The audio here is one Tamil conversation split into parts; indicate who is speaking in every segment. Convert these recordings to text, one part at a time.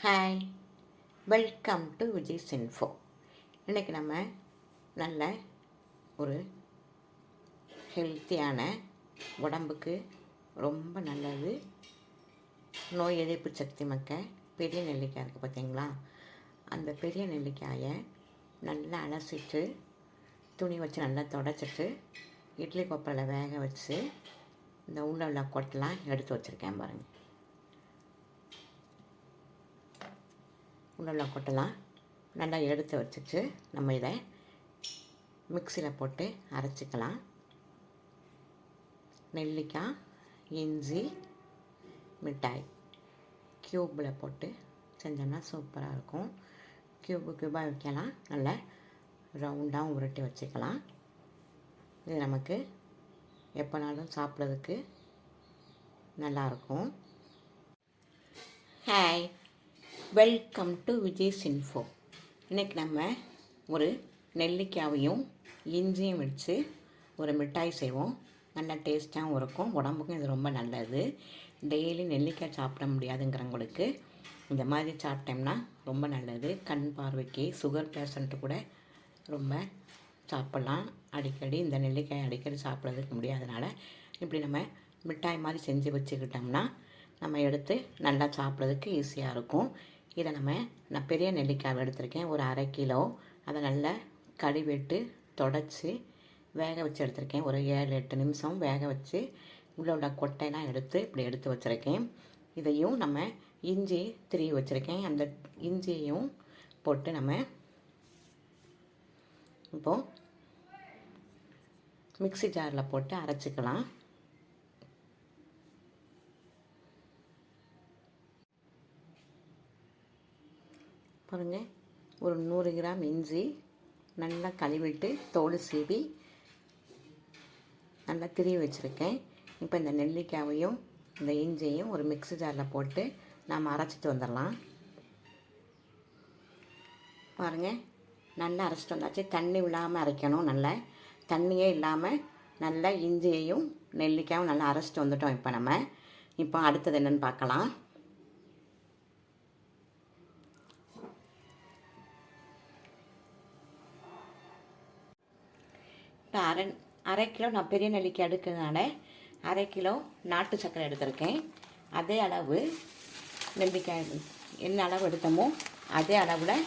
Speaker 1: Hi, welcome to Vijay's info. இன்றைக்கி நம்ம நல்ல ஒரு ஹெல்த்தியான, உடம்புக்கு ரொம்ப நல்லது, நோய் எதிர்ப்பு சக்தி மக்க பெரிய நெல்லிக்காய் இருக்குது பார்த்தீங்களா? அந்த பெரிய நெல்லிக்காயை நல்லா அலசிட்டு துணி வச்சு நல்லா தொடச்சிட்டு இட்லி கொப்பரையில் வேக வச்சு இந்த உள்ள கொட்டெலாம் எடுத்து வச்சுருக்கேன் பாருங்கள். உள்ள கொட்டலாம் நல்லா எடுத்து வச்சுட்டு நம்ம இதை மிக்சியில் போட்டு அரைச்சிக்கலாம். நெல்லிக்காய், இஞ்சி, மிட்டாய் க்யூப்பில் போட்டு செஞ்சோம்னா சூப்பராக இருக்கும். க்யூபாக வைக்கலாம், நல்லா ரவுண்டாகவும் உருட்டி வச்சுக்கலாம். இது நமக்கு எப்போனாலும் சாப்பிட்றதுக்கு நல்லாயிருக்கும். Hi, welcome to Vijay's info. இன்றைக்கி நம்ம ஒரு நெல்லிக்காயையும் இஞ்சியும் வச்சு ஒரு மிட்டாய் செய்வோம். நல்லா டேஸ்ட்டாகவும் இருக்கும், உடம்புக்கும் இது ரொம்ப நல்லது. டெய்லி நெல்லிக்காய் சாப்பிட முடியாதுங்கிறவங்களுக்கு இந்த மாதிரி சாப்பிட்டோம்னா ரொம்ப நல்லது. கண் பார்வைக்கு, சுகர் பேஷண்ட்டு கூட ரொம்ப சாப்பிட்லாம். அடிக்கடி இந்த நெல்லிக்காயை அடிக்கடி சாப்பிட்றதுக்கு முடியாதனால இப்படி நம்ம மிட்டாய் மாதிரி செஞ்சு வச்சுக்கிட்டோம்னா நம்ம எடுத்து நல்லா சாப்பிட்றதுக்கு ஈஸியாக இருக்கும். இதை நான் பெரிய நெல்லிக்காய் எடுத்திருக்கேன், ஒரு 1/2 கிலோ. அதை நல்லா கழுவிட்டு தொடச்சி வேக வச்சு எடுத்திருக்கேன். ஒரு 7-8 நிமிஷம் வேக வச்சு உள்ள கொட்டையெல்லாம் எடுத்து இப்படி எடுத்து வச்சுருக்கேன். இதையும் நம்ம இஞ்சி திருவி வச்சுருக்கேன். அந்த இஞ்சியையும் போட்டு நம்ம இப்போது மிக்ஸி ஜாரில் போட்டு அரைச்சிக்கலாம். பாருங்கள், ஒரு 100 கிராம் இஞ்சி நல்லா கழுவிட்டு தோல் சீவி நல்லா திருவி வச்சுருக்கேன். இப்போ இந்த நெல்லிக்காயையும் இந்த இஞ்சியையும் ஒரு மிக்ஸி ஜாரில் போட்டு நாம் அரைச்சிட்டு வந்துடலாம். பாருங்கள், நல்லா அரைச்சிட்டு வந்தாச்சு. தண்ணி இல்லாமல் அரைக்கணும், நல்லா தண்ணியே இல்லாமல் நல்லா இஞ்சியையும் நெல்லிக்காயும் நல்லா அரைச்சிட்டு வந்துட்டோம். இப்போ அடுத்தது என்னென்னு பார்க்கலாம். இப்போ அரை கிலோ நான் பெரிய நெல்லிக்காய் எடுக்கிறதுனால 1/2 கிலோ நாட்டு சர்க்கரை எடுத்திருக்கேன். அதே அளவு நெல்லிக்காய் என்ன அளவு எடுத்தோமோ அதே அளவில்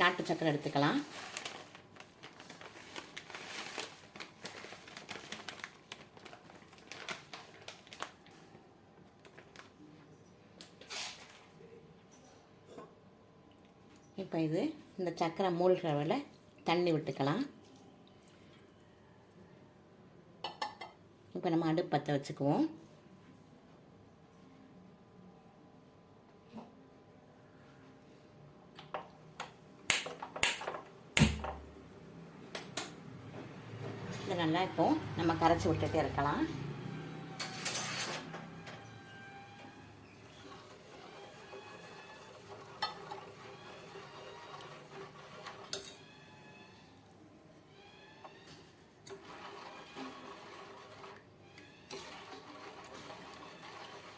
Speaker 1: நாட்டு சர்க்கரை எடுத்துக்கலாம். இப்போ இந்த சர்க்கரை மூழ்கிற வரை தண்ணி விட்டுக்கலாம். இப்போ நம்ம அடுப்பு பற்ற வச்சுக்குவோம். இதை நல்லா இப்போ நம்ம கரைச்சி விட்டுட்டே இருக்கலாம்.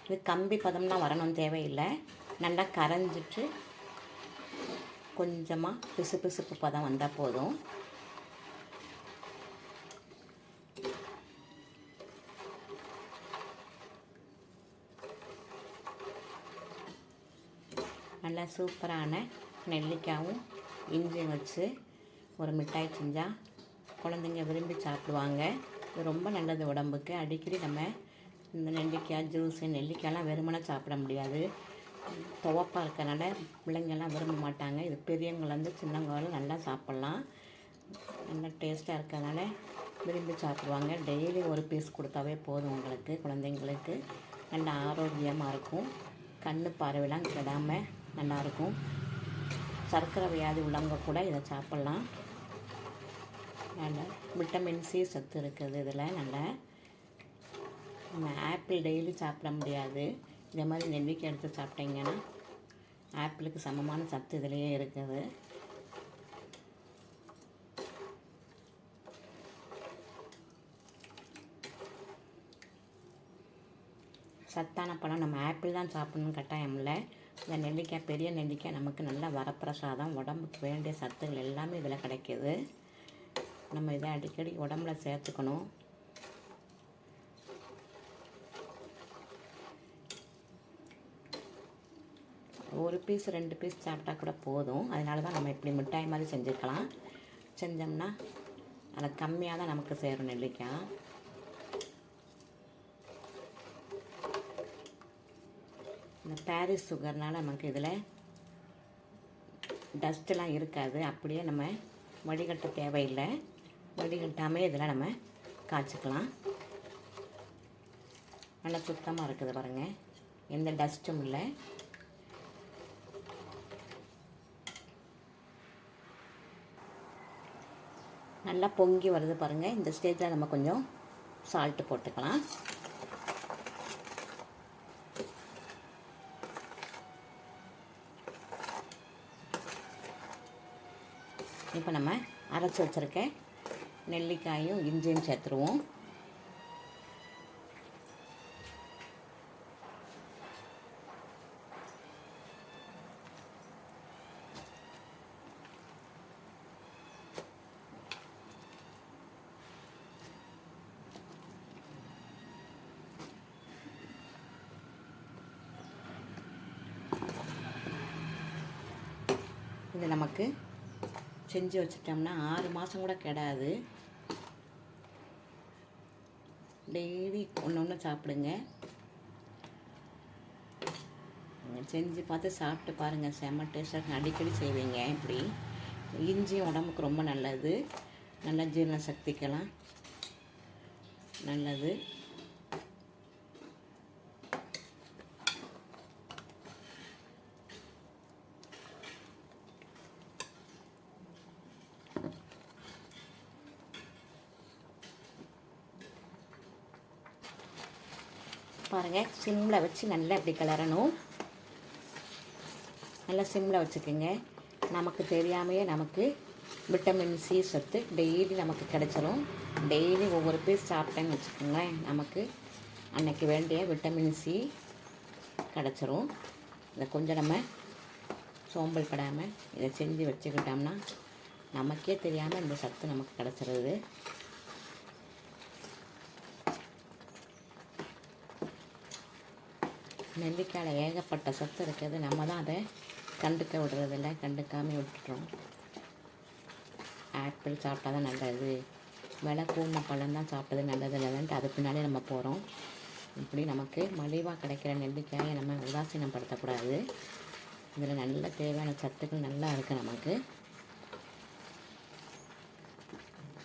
Speaker 1: இது கம்பி பதம்லாம் வரணும்னு தேவையில்லை. நல்லா கரைஞ்சிட்டு கொஞ்சமாக பிசுபிசுப்பு பதம் வந்தால் போதும். நல்லா சூப்பரான நெல்லிக்காயும் இஞ்சியும் வச்சு ஒரு மிட்டாய் செஞ்சால் குழந்தைங்க விரும்பி சாப்பிடுவாங்க. இது ரொம்ப நல்லது உடம்புக்கு. அடிக்கடி நம்ம இந்த நெல்லிக்காய் ஜூஸு, நெல்லிக்காயெலாம் வெறுமனே சாப்பிட முடியாது, துவப்பாக இருக்கனால பிள்ளைங்கள்லாம் விரும்ப மாட்டாங்க. இது பெரியவங்கலேருந்து சின்னவங்களும் நல்லா சாப்பிட்லாம். நல்லா டேஸ்ட்டாக இருக்கனால விரும்பி சாப்பிடுவாங்க. டெய்லி ஒரு பீஸ் கொடுத்தாவே போதும் உங்களுக்கு, குழந்தைங்களுக்கு நல்லா ஆரோக்கியமாக இருக்கும். கண் பார்வையெல்லாம் கெடாமல் நல்லாயிருக்கும். சர்க்கரை வியாதி உள்ளவங்க கூட இதை சாப்பிட்லாம். நல்லா விட்டமின் சி சத்து இருக்குது இதில். நல்லா நம்ம ஆப்பிள் டெய்லி சாப்பிட முடியாது, இந்த மாதிரி நெல்லிக்காய் எடுத்து சாப்பிட்டீங்கன்னா ஆப்பிளுக்கு சமமான சத்து இதிலேயே இருக்குது. சத்தான பழம் நம்ம ஆப்பிள் தான் சாப்பிடணும்னு கட்டாயம் இல்லை. இந்த நெல்லிக்காய், பெரிய நெல்லிக்காய் நமக்கு நல்லா வரப்பிரசாதம். உடம்புக்கு வேண்டிய சத்துக்கள் எல்லாமே இதில் கிடைக்கிது. நம்ம இதை அடிக்கடி உடம்புல சேர்த்துக்கணும். ஒரு பீஸ் 2 பீஸ் சாப்பிட்டா கூட போதும். அதனால தான் நம்ம இப்படி மிட்டாய் மாதிரி செஞ்சுக்கலாம். செஞ்சோம்னா அதை கம்மியாக தான் நமக்கு சேரும் நெல்லிக்காய். இந்த பாரிஸ் சுகர்னால் நமக்கு இதில் டஸ்ட்டெல்லாம் இருக்காது. அப்படியே நம்ம வடிகட்ட தேவையில்லை. வடிகட்டாமே இதில் நம்ம காய்ச்சிக்கலாம். நல்லா சுத்தமாக இருக்குது பாருங்கள், எந்த டஸ்ட்டும் இல்லை. நல்லா பொங்கி வருது பாருங்கள். இந்த ஸ்டேஜில் நம்ம கொஞ்சம் சால்ட்டு போட்டுக்கலாம். இப்போ நம்ம அரைச்சி வச்சுருக்க நெல்லிக்காயும் இஞ்சியும் சேர்த்துருவோம். இது நமக்கு செஞ்சு வச்சுட்டோம்னா 6 மாதம் கூட கெடாது. டெய்லி ஒன்று சாப்பிடுங்க. செஞ்சு பார்த்து சாப்பிட்டு பாருங்கள், செம்ம டேஸ்ட்டாக. அடிக்கடி செய்வீங்க இப்படி. இஞ்சியும் உடம்புக்கு ரொம்ப நல்லது. நல்ல ஜீரண சக்திக்கெல்லாம் நல்லது. பாருங்கள், சிம்மில் வச்சு நல்லா இப்படி கிளறணும். நல்லா சிம்மில் வச்சுக்கோங்க. நமக்கு தெரியாமையே நமக்கு விட்டமின் சி சத்து டெய்லி நமக்கு கிடச்சிரும். டெய்லி ஒவ்வொரு பீஸ் சாப்பிட்டேன்னு வச்சுக்கோங்களேன், நமக்கு அன்றைக்கி வேண்டிய விட்டமின் சி கிடச்சிரும். இதை கொஞ்சம் நம்ம சோம்பல் படாமல் இதை செஞ்சு வச்சுக்கிட்டோம்னா நமக்கே தெரியாமல் இந்த சத்து நமக்கு கிடச்சிருது. நெல்லிக்காயில் ஏகப்பட்ட சத்து இருக்குது. நம்ம தான் அதை கண்டுக்க விடுறதில்ல, கண்டுக்காமல் விட்டுறோம். ஆப்பிள் சாப்பிட்டா தான் நல்லது, விலை கூடின பழம் தான் சாப்பிட்டது நல்லது இல்லைன்ட்டு அது பின்னாலே நம்ம போகிறோம். இப்படி நமக்கு மலிவாக கிடைக்கிற நெல்லிக்காயை நம்ம உதாசீனப்படுத்தக்கூடாது. இதில் நல்ல தேவையான சத்துக்கள் நல்லா இருக்குது. நமக்கு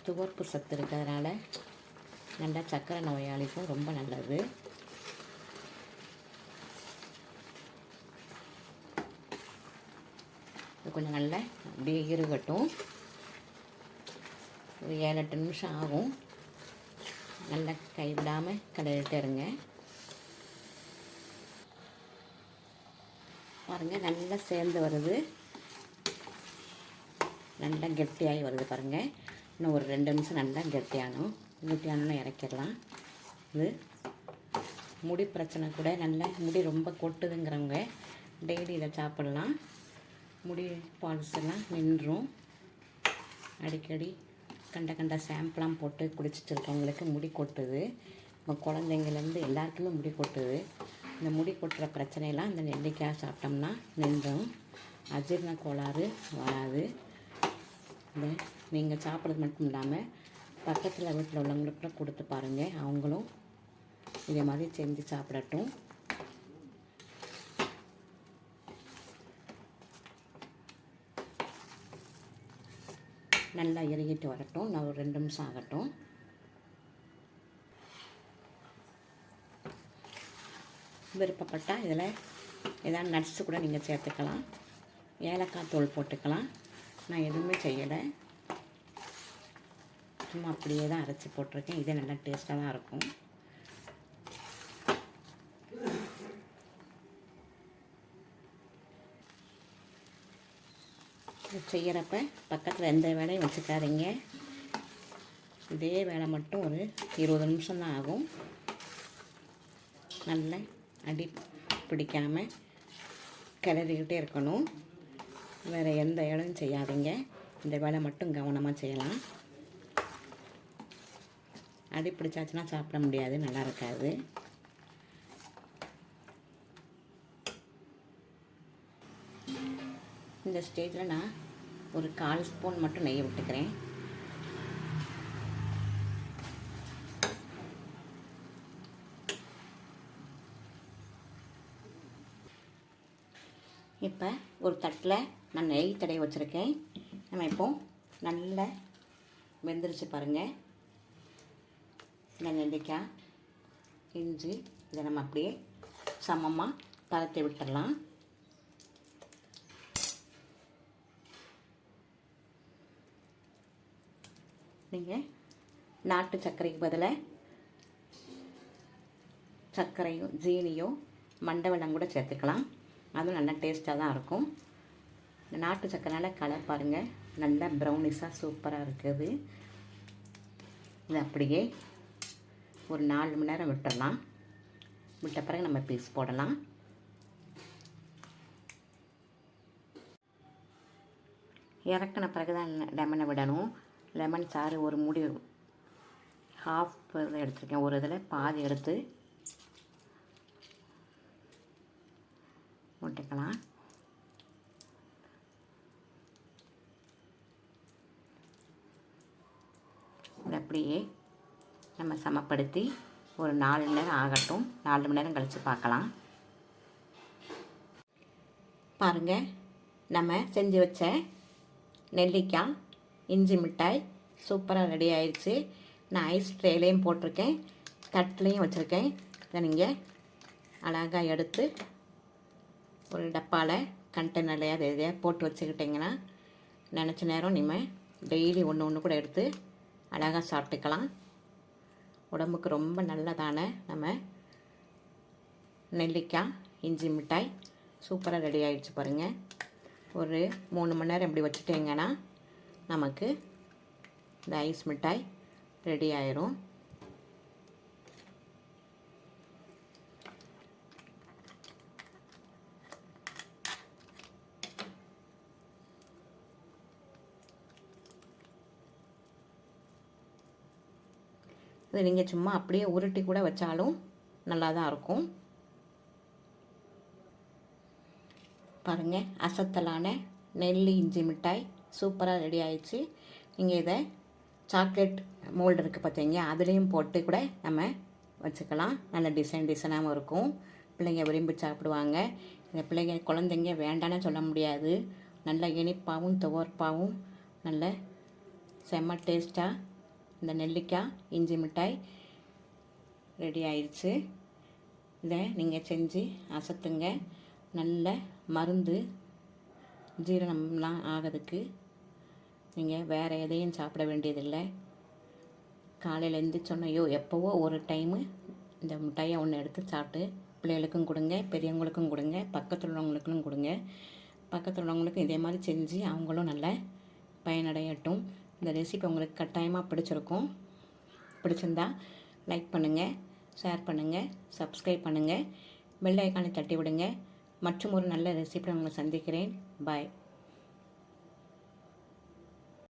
Speaker 1: துவர்ப்பு சத்து இருக்கிறதுனால நல்லா சர்க்கரை நோயாளிக்கும் ரொம்ப நல்லது. கொஞ்சம் நல்லா அப்படியே இருக்கட்டும். ஒரு 7-8 நிமிஷம் ஆகும். நல்லா கைவிடாமல் கிளறிட்டு இருங்க. பாருங்கள், நல்லா சேர்ந்து வருது. நல்லா கெட்டியாகி வருது பாருங்கள். இன்னும் ஒரு 2 நிமிஷம் நல்லா கெட்டியானோன்னு இறக்கிடலாம். இது முடி பிரச்சனை கூட, நல்ல முடி ரொம்ப கொட்டுதுங்கிறவங்க டெய்லி இதை சாப்பிட்லாம். முடி பால்ஸ் எல்லாம் நின்றும். அடிக்கடி கண்ட ஷாம்பெலாம் போட்டு குளிச்சுட்டு இருக்கவங்களுக்கு முடி கொட்டுது. இப்போ குழந்தைங்கலேருந்து எல்லாருக்குமே முடி கொட்டுது. இந்த முடி கொட்டுற பிரச்சனையெல்லாம் இந்த நெல்லிக்காய் சாப்பிட்டோம்னா நின்றும். அஜீரண கோளாறு வராது. இந்த நீங்கள் சாப்பிட்றது மட்டும் இல்லாமல் பக்கத்தில் வீட்டில் உள்ளவங்களுக்கு கொடுத்து பாருங்கள், அவங்களும் இதே மாதிரி செஞ்சு சாப்பிடட்டும். நல்லா இறங்கிட்டு வரட்டும். நான் ஒரு 2 நிமிஷம் ஆகட்டும். விருப்பப்பட்டால் இதில் ஏதாவது நட்ஸு கூட நீங்கள் சேர்த்துக்கலாம். ஏலக்காய் தூள் போட்டுக்கலாம். நான் எதுவுமே செய்யலை, சும்மா அப்படியே தான் அரைச்சி போட்டிருக்கேன். இதே நல்லா டேஸ்ட்டாக தான் இருக்கும். செய்கிறப்ப பக்கத்தில் எந்த வேலையும் வச்சுக்காதீங்க. இதே வேலை மட்டும் ஒரு 20 நிமிஷம் தான் ஆகும். நல்ல அடி பிடிக்காமல் கிளறிக்கிட்டே இருக்கணும். வேறு எந்த வேலையும் செய்யாதீங்க. இந்த வேலை மட்டும் கவனமாக செய்யலாம். அடி பிடிச்சாச்சுன்னா சாப்பிட முடியாது, நல்லா இருக்காது. இந்த ஸ்டேஜில் நான் ஒரு 1/4 ஸ்பூன் மட்டும் நெய் விட்டுக்கிறேன். இப்போ ஒரு தட்டில் நான் நெய் தடவி வச்சுருக்கேன். நம்ம இப்போது நல்லா வெந்துருச்சு பாருங்கள். இந்த நெல்லிக்காய், இஞ்சி இதை நம்ம அப்படியே சமமாக பரத்தி விட்டுடலாம். நீங்கள் நாட்டு சர்க்கரைக்கு பதிலாக சர்க்கரையோ ஜீனியோ மண்டவெல்லம் கூட சேர்த்துக்கலாம். அதுவும் நல்லா டேஸ்ட்டாக தான் இருக்கும். இந்த நாட்டு சர்க்கரைனால கலர் பாருங்கள், நல்லா ப்ரௌனிஷாக சூப்பராக இருக்குது. இது அப்படியே ஒரு 4 மணி நேரம் விட்டுடலாம். விட்ட பிறகு நம்ம பீஸ் போடலாம். இறக்கின பிறகு தான் லெமனை விடணும். லெமன் சாறு ஒரு மூடி ஹாஃப் எடுத்துருக்கேன். ஒரு இதில் பாதி எடுத்து விட்டுக்கலாம். இது அப்படியே நம்ம சமப்படுத்தி ஒரு 4 மணி நேரம் ஆகட்டும். 4 மணி நேரம் கழித்து பார்க்கலாம். பாருங்கள், நம்ம செஞ்சு வச்ச நெல்லிக்காய் இஞ்சி மிட்டாய் சூப்பராக ரெடி ஆயிடுச்சு. நான் ஐஸ் ட்ரேலையும் போட்டிருக்கேன், தட்டுலையும் வச்சுருக்கேன். இதை நீங்கள் அழகாக எடுத்து ஒரு டப்பாவில் கண்டெய்னர்லையா அது எதையா போட்டு வச்சுக்கிட்டிங்கன்னா நினச்ச நேரம் நீங்கள் டெய்லி ஒன்று கூட எடுத்து அழகாக சாப்பிட்டுக்கலாம். உடம்புக்கு ரொம்ப நல்லதான நம்ம நெல்லிக்காய் இஞ்சி மிட்டாய் சூப்பராக ரெடி ஆகிடுச்சு பாருங்கள். ஒரு 3 மணி நேரம் இப்படி வச்சுட்டிங்கன்னா நமக்கு இந்த ஐஸ் மிட்டாய் ரெடி ஆயிரும். இது நீங்கள் சும்மா அப்படியே உருட்டி கூட வச்சாலும் நல்லா தான் இருக்கும். பாருங்கள், அசத்தலான நெல்லி இஞ்சி மிட்டாய் சூப்பராக ரெடி ஆயிடுச்சு. நீங்கள் இதை சாக்லேட் மோல்டு இருக்குது பார்த்தீங்க, அதுலேயும் போட்டு கூட நம்ம வச்சுக்கலாம். நல்ல டிசைனாகவும் இருக்கும். பிள்ளைங்க விரும்பி சாப்பிடுவாங்க. இந்த பிள்ளைங்க குழந்தைங்க வேண்டான்னு சொல்ல முடியாது. நல்ல இனிப்பாகவும் துவர்ப்பாகவும் நல்ல செம்ம டேஸ்ட்டாக இந்த நெல்லிக்காய் இஞ்சி மிட்டாய் ரெடி ஆயிடுச்சு. இதை நீங்கள் செஞ்சு அசத்துங்க. நல்ல மருந்து ஜீரணம்லாம் ஆகிறதுக்கு நீங்கள் வேறு எதையும் சாப்பிட வேண்டியதில்லை. காலையில் எழுந்திரிச்சோன்னையோ எப்போவோ ஒரு டைமு இந்த மிட்டாயை ஒன்று எடுத்து சாப்பிட்டு பிள்ளைகளுக்கும் கொடுங்க, பெரியவங்களுக்கும் கொடுங்க, பக்கத்தில் உள்ளவங்களுக்கும் கொடுங்க. பக்கத்தில் உள்ளவங்களுக்கும் இதே மாதிரி செஞ்சு அவங்களும் நல்ல பயனடையட்டும். இந்த ரெசிபி உங்களுக்கு கட்டாயமாக பிடிச்சிருக்கும். பிடிச்சிருந்தா லைக் பண்ணுங்கள், ஷேர் பண்ணுங்கள், சப்ஸ்கிரைப் பண்ணுங்கள், பெல் ஐக்கானை தட்டி விடுங்க. மற்றும் ஒரு நல்ல ரெசிபி உங்களை சந்திக்கிறேன். பாய்.